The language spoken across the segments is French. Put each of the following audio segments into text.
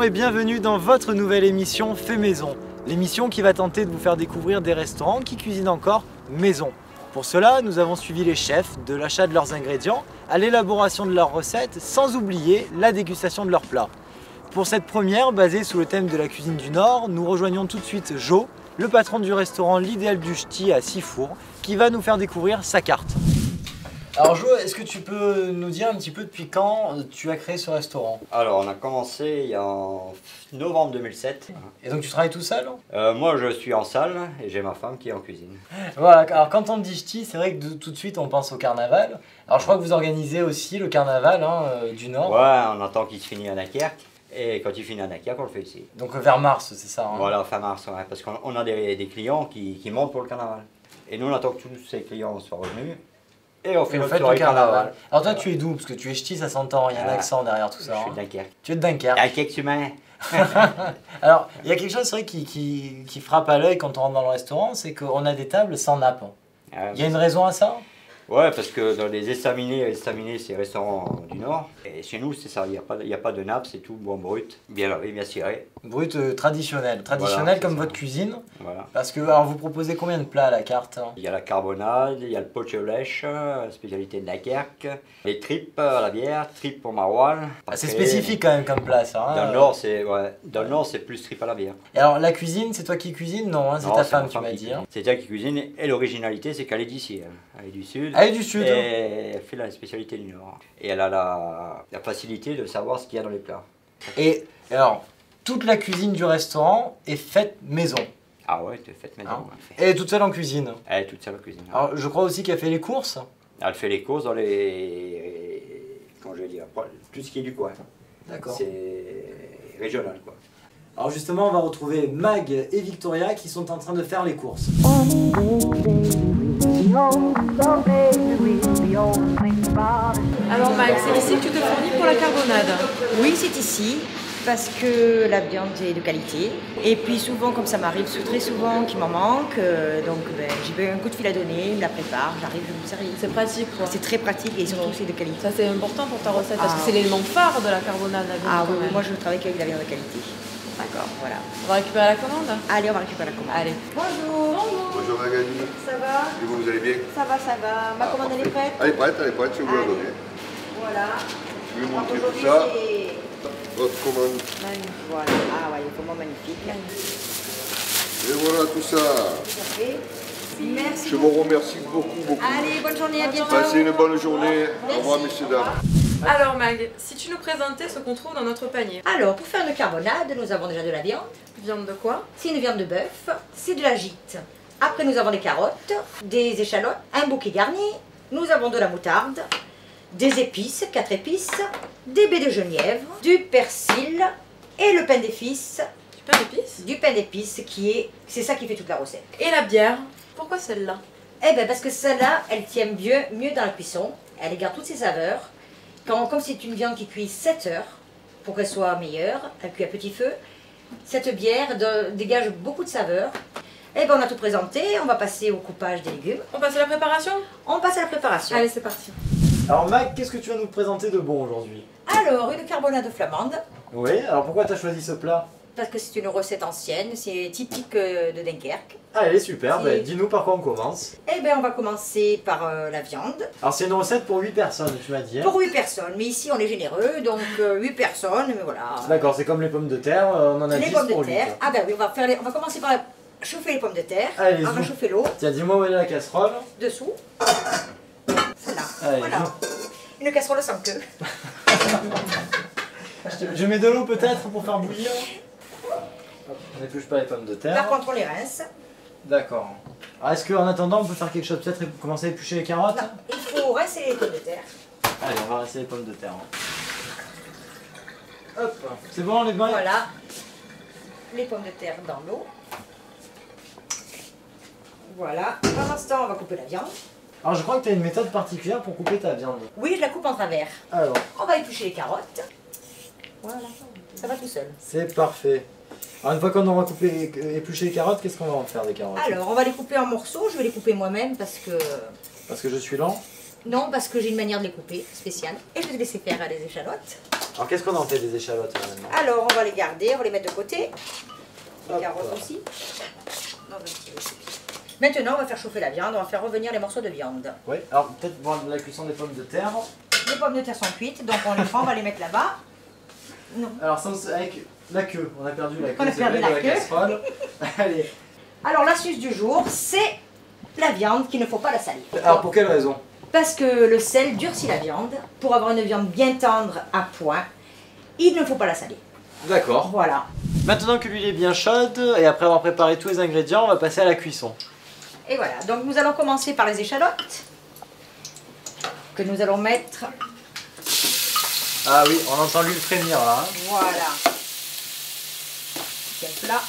et bienvenue dans votre nouvelle émission Fait Maison. L'émission qui va tenter de vous faire découvrir des restaurants qui cuisinent encore maison. Pour cela, nous avons suivi les chefs de l'achat de leurs ingrédients à l'élaboration de leurs recettes, sans oublier la dégustation de leurs plats. Pour cette première, basée sous le thème de la cuisine du Nord, nous rejoignons tout de suite Jo, le patron du restaurant L'Idéal du Ch'ti à Sifour, qui va nous faire découvrir sa carte. Alors Jo, est-ce que tu peux nous dire un petit peu depuis quand tu as créé ce restaurant? Alors on a commencé en novembre 2007. Et donc tu travailles tout seul? Moi je suis en salle et j'ai ma femme qui est en cuisine. Voilà, alors quand on dit ch'ti, c'est vrai que tout de suite on pense au carnaval. Alors je crois que vous organisez aussi le carnaval du Nord. Ouais, on attend qu'il se finisse à Dunkerque. Et quand il finit à Dunkerque, on le fait ici. Donc vers mars, c'est ça Voilà, fin mars, ouais, parce qu'on a des clients qui montent pour le carnaval. Et nous on attend que tous ces clients soient revenus. Et on fait notre soirée carnaval. Alors toi tu es d'où? Parce que tu es ch'ti, ça s'entend, il y a un accent derrière tout ça. Je suis de Dunkerque. Tu es de Dunkerque. Dunkerque humain. Alors il y a quelque chose c'est vrai qui frappe à l'œil quand on rentre dans le restaurant, c'est qu'on a des tables sans nappe. Il y a une raison à ça? Ouais, parce que dans les estaminets c'est restaurants du Nord. Et chez nous, c'est ça, il n'y a pas de nappe, c'est tout bon brut, bien lavé, bien ciré. Brut traditionnel. Traditionnel voilà, comme votre cuisine. Voilà. Parce que, alors vous proposez combien de plats à la carte? Il y a la carbonade, il y a le poach au lèche, spécialité de Dunkerque. Les tripes à la bière, tripes au maroilles. C'est spécifique quand même comme plat ça. Hein, dans le Nord, c'est plus tripes à la bière. Et alors la cuisine, c'est toi qui cuisines? Non, hein, c'est ta femme tu m'as dit. C'est toi qui cuisine et l'originalité c'est qu'elle est d'ici. Elle est du Sud. Elle est du Sud. Et elle fait la spécialité du Nord. Et elle a la facilité de savoir ce qu'il y a dans les plats. Et alors, toute la cuisine du restaurant est faite maison. Ah ouais, elle est faite maison. Elle est toute seule en cuisine. Elle est toute seule en cuisine. Alors je crois aussi qu'elle fait les courses. Elle fait les courses dans les... Comment je vais dire? Tout ce qui est du coin. D'accord. C'est régional quoi. Alors justement, on va retrouver Mag et Victoria qui sont en train de faire les courses. Alors Mag, c'est ici que tu te fournis pour la carbonade? Oui, c'est ici, parce que la viande est de qualité. Et puis souvent, comme ça m'arrive très souvent qu'il m'en manque, donc j'ai un coup de fil à donner, il me la prépare, j'arrive, je me sers. C'est pratique quoi. C'est très pratique et surtout c'est de qualité. Ça c'est important pour ta recette, parce que c'est l'élément phare de la carbonade. La viande, oui, moi je travaille avec la viande de qualité. D'accord, voilà. On va récupérer la commande? Allez, on va récupérer la commande. Allez. Bonjour. Bonjour Magali. Ça va? Et vous allez bien? Ça va, ça va. Ma commande elle est prête? Elle est prête, je vous la donner. Voilà. Je vais montrer tout ça. Votre commande. Voilà. Ah ouais, comment magnifique. Et voilà tout ça. Tout à fait. Merci. Je vous remercie beaucoup. Allez, bonne journée, à bientôt. Passez une bonne journée. Au revoir, messieurs, dames. Alors Mag, si tu nous présentais ce qu'on trouve dans notre panier. Alors, pour faire une carbonade, nous avons déjà de la viande. Viande de quoi? C'est une viande de bœuf, c'est de la gîte. Après, nous avons des carottes, des échalotes, un bouquet garni. Nous avons de la moutarde, des épices, 4 épices, des baies de genièvre, du persil et le pain d'épices. Du pain d'épices? Du pain d'épices c'est ça qui fait toute la recette. Et la bière? Pourquoi celle-là? Eh bien, parce que celle-là, elle tient mieux dans la cuisson. Elle garde toutes ses saveurs. Comme c'est une viande qui cuit 7 heures, pour qu'elle soit meilleure, elle cuit à petit feu, cette bière dégage beaucoup de saveurs. Et bien on a tout présenté, on va passer au coupage des légumes. On passe à la préparation? On passe à la préparation. Allez, c'est parti. Alors Mag, qu'est-ce que tu vas nous présenter de bon aujourd'hui? Alors, une carbonade flamande. Oui, alors pourquoi tu as choisi ce plat? Parce que c'est une recette ancienne, c'est typique de Dunkerque. Ah, elle est super, dis-nous par quoi on commence. Eh bien, on va commencer par la viande. Alors, c'est une recette pour 8 personnes, tu m'as dit. Hein? Pour 8 personnes, mais ici on est généreux, donc 8 personnes, mais voilà. D'accord, c'est comme les pommes de terre, on en a 10 pour 8. Les pommes de terre, ah ben oui, on va commencer par chauffer les pommes de terre. Allez, on va chauffer l'eau. Tiens, dis-moi où est la casserole. Dessous. Voilà. Allez, voilà. Une casserole sans queue. Je mets de l'eau peut-être pour faire bouillir. On n'épluche pas les pommes de terre. Par contre, on les rince. D'accord. Alors, est-ce qu'en attendant, on peut faire quelque chose? Peut-être commencer à éplucher les carottes? Non, il faut rincer les pommes de terre. Allez, on va rincer les pommes de terre. Hop, c'est bon les bains? Voilà. Les pommes de terre dans l'eau. Voilà. Pendant ce temps, on va couper la viande. Alors, je crois que tu as une méthode particulière pour couper ta viande. Oui, je la coupe en travers. Alors. On va éplucher les carottes. Voilà. Ça va tout seul. C'est parfait. Alors, une fois qu'on aura coupé, épluché les carottes, qu'est-ce qu'on va en faire des carottes? Alors, on va les couper en morceaux. Je vais les couper moi-même parce que... Parce que je suis lent? Non, parce que j'ai une manière de les couper spéciale. Et je vais te laisser faire les échalotes. Alors qu'est-ce qu'on en fait des échalotes là, maintenant? Alors, on va les garder, on va les mettre de côté. Les Hop. carottes aussi. Dans un petit récipient. Maintenant, on va faire chauffer la viande, on va faire revenir les morceaux de viande. Oui, alors peut-être voir la cuisson des pommes de terre. Les pommes de terre sont cuites, donc on les prend, on va les mettre là-bas. Non. Alors ça, avec la queue, on a perdu la queue, On a c'est perdu vrai, la de queue. casserole. Allez. Alors, l'astuce du jour, c'est la viande qu'il ne faut pas la salir. Alors pour quelle raison? Parce que le sel durcit la viande. Pour avoir une viande bien tendre à point, il ne faut pas la saler. D'accord. Voilà. Maintenant que l'huile est bien chaude et après avoir préparé tous les ingrédients, on va passer à la cuisson. Et voilà, donc nous allons commencer par les échalotes que nous allons mettre. Ah oui, on entend l'huile frémir là. Hein. Voilà. Bien plat.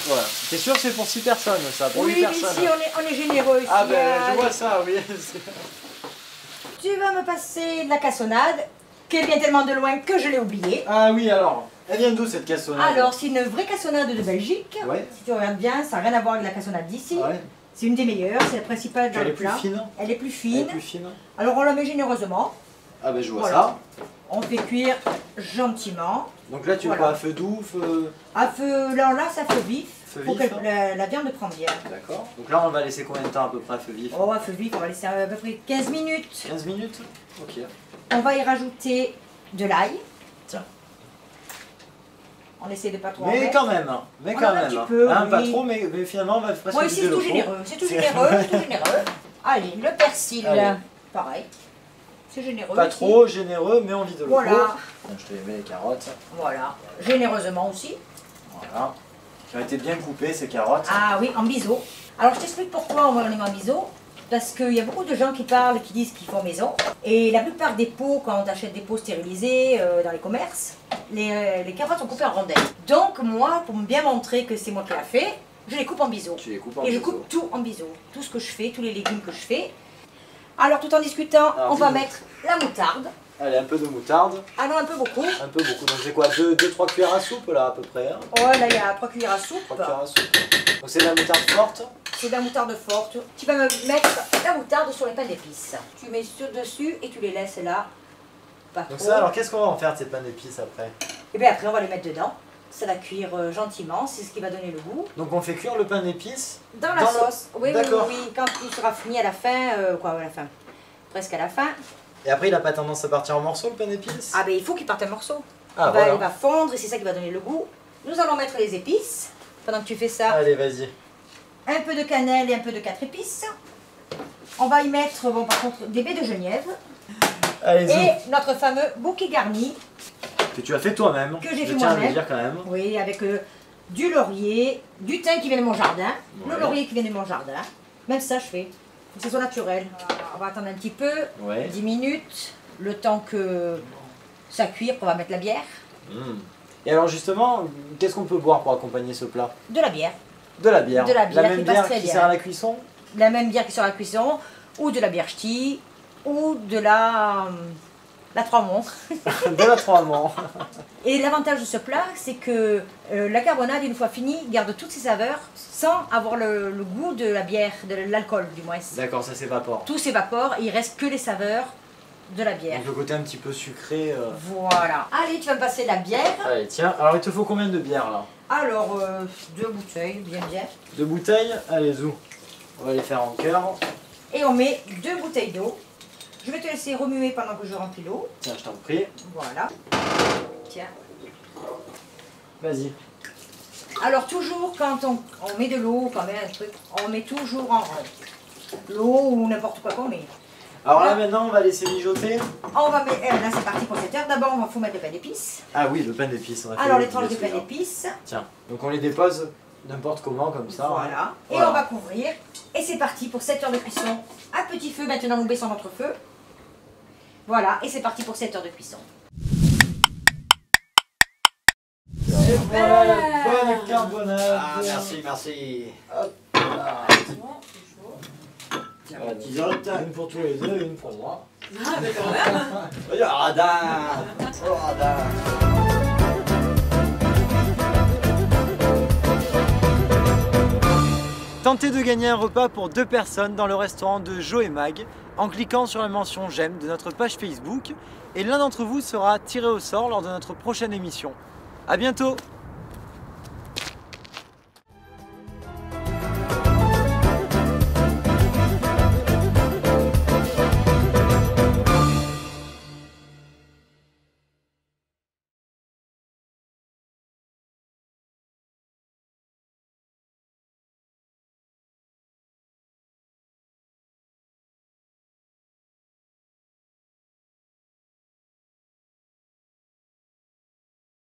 Voilà. T'es sûr que c'est pour 6 personnes ça? Pour 8 Oui, personnes? ici on est généreux. Ici, Ah ben je allez. vois ça, oui. Tu vas me passer de la cassonade, qui vient tellement de loin que je l'ai oubliée. Ah oui, alors, elle vient d'où cette cassonade? Alors, c'est une vraie cassonade de Belgique. Ouais. Si tu regardes bien, ça n'a rien à voir avec la cassonade d'ici. Ouais. C'est une des meilleures, c'est la principale dans Elle le est plus plat. fine. Elle est plus Elle est fine. plus fine. Alors, on la met généreusement. Ah ben je vois Voilà. ça. On fait cuire gentiment. Donc là tu Voilà. vois à feu doux, feu... À feu, là, ça feu vif. Feu pour vif, que hein. la viande prenne bien. D'accord. Donc là on va laisser combien de temps à peu près à feu vif? Oh, à feu vif, on va laisser à peu près 15 minutes. 15 minutes? Ok. On va y rajouter de l'ail. Tiens. On essaie de pas trop en Mais mettre. quand même, hein. Mais On quand en a un même. petit Hein. peu, Hein, pas oui. trop, mais finalement on va presque Moi ici vider c'est le tout pot. généreux, c'est tout généreux, tout généreux. Allez, le persil, Allez. pareil. C'est généreux. Pas ici. trop généreux, mais on vide le pot. Voilà, Donc je te mets les carottes. voilà. Généreusement aussi. Voilà. Qui ont été bien coupées ces carottes. Ah oui, en biseau. Alors je t'explique pourquoi on les met en biseau. Parce qu'il y a beaucoup de gens qui parlent, qui disent qu'ils font maison. Et la plupart des pots, quand on achète des pots stérilisés dans les commerces, les carottes sont coupées en rondelles. Donc moi, pour bien montrer que c'est moi qui l'ai fait, je les coupe en biseau. Tu les coupes en Et je biseau. coupe tout en biseau. Tout ce que je fais, tous les légumes que je fais. Alors tout en discutant, Alors, on va dis-moi. mettre la moutarde. Allez, un peu de moutarde. Ah non, un peu beaucoup. Un peu beaucoup. Donc c'est quoi 2-3 cuillères à soupe là à peu près hein? Oh là, il y a 3 cuillères à soupe. 3 cuillères à soupe. Donc c'est de la moutarde forte. C'est de la moutarde forte. Tu vas me mettre la moutarde sur les pains d'épices. Tu mets dessus et tu les laisses là. Pas Donc trop. ça, alors qu'est-ce qu'on va en faire de ces pains d'épices après? Et bien après, on va les mettre dedans. Ça va cuire gentiment, c'est ce qui va donner le goût. Donc on fait cuire le pain d'épices Dans la Dans le- sauce. Oui, oui, oui, D'accord. oui. Quand il sera fini à la fin, quoi, à la fin. Presque à la fin. et après il a pas tendance à partir en morceaux le pain d'épices? Ah ben il faut qu'il parte un morceau. Ah, Il va fondre et c'est ça qui va donner le goût. Nous allons mettre les épices. Pendant que tu fais ça, Allez, vas-y. un peu de cannelle et un peu de 4 épices. On va y mettre, bon par contre, des baies de genièvre. Allez-y. Et notre fameux bouquet garni. Que tu as fait toi-même. Que j'ai Je fait tiens à le moi-même. dire quand même. Oui, avec du laurier, du thym qui vient de mon jardin, Ouais. le laurier qui vient de mon jardin. Même ça, je fais. Faut que ce soit naturel. On va attendre un petit peu, Ouais. 10 minutes, le temps que ça cuire, puis on va mettre la bière. Mmh. Et alors justement, qu'est-ce qu'on peut boire pour accompagner ce plat? De la bière. De la bière. De la bière même qui passe bière très qui bien. sert à la cuisson? La même bière qui sort à la cuisson, ou de la bière ch'ti, ou de la Trois-Monts. De la Trois-Monts. Et l'avantage de ce plat, c'est que la carbonade, une fois finie, garde toutes ses saveurs sans avoir le goût de la bière, de l'alcool du moins. D'accord, ça s'évapore. Tout s'évapore et il reste que les saveurs de la bière. Donc le côté un petit peu sucré. Voilà. Allez, tu vas me passer la bière. Allez, tiens. Alors il te faut combien de bières là? Alors, 2 bouteilles, bien. 2 bouteilles? Allez, zou. On va les faire en cœur. Et on met 2 bouteilles d'eau. Je vais te laisser remuer pendant que je remplis l'eau. Tiens, je t'en prie. Voilà. Tiens. Vas-y. Alors toujours quand on met de l'eau, quand on met un truc, on met toujours en rond. L'eau ou n'importe quoi qu'on met. Alors là maintenant on va laisser mijoter. On va mettre, là c'est parti pour cette heure. D'abord on va faut mettre le pain d'épices. Ah oui, le pain d'épices. on a fait Alors le les tranches de celui-là. pain d'épices. Tiens, donc on les dépose n'importe comment comme ça. Voilà. hein. Et Voilà. on va couvrir. Et c'est parti pour 7 heures de cuisson. À petit feu, maintenant nous baissons notre feu. Voilà, et c'est parti pour 7 heures de cuisson. Voilà la bonne carbonade. Ah, merci, merci. Hop là. Tiens, la tisote. Une pour tous les deux, une pour moi. Ah, mais quand même. Oh, radin. Oh, radin. Tentez de gagner un repas pour 2 personnes dans le restaurant de Jo et Mag. en cliquant sur la mention j'aime de notre page Facebook et l'un d'entre vous sera tiré au sort lors de notre prochaine émission. A bientôt!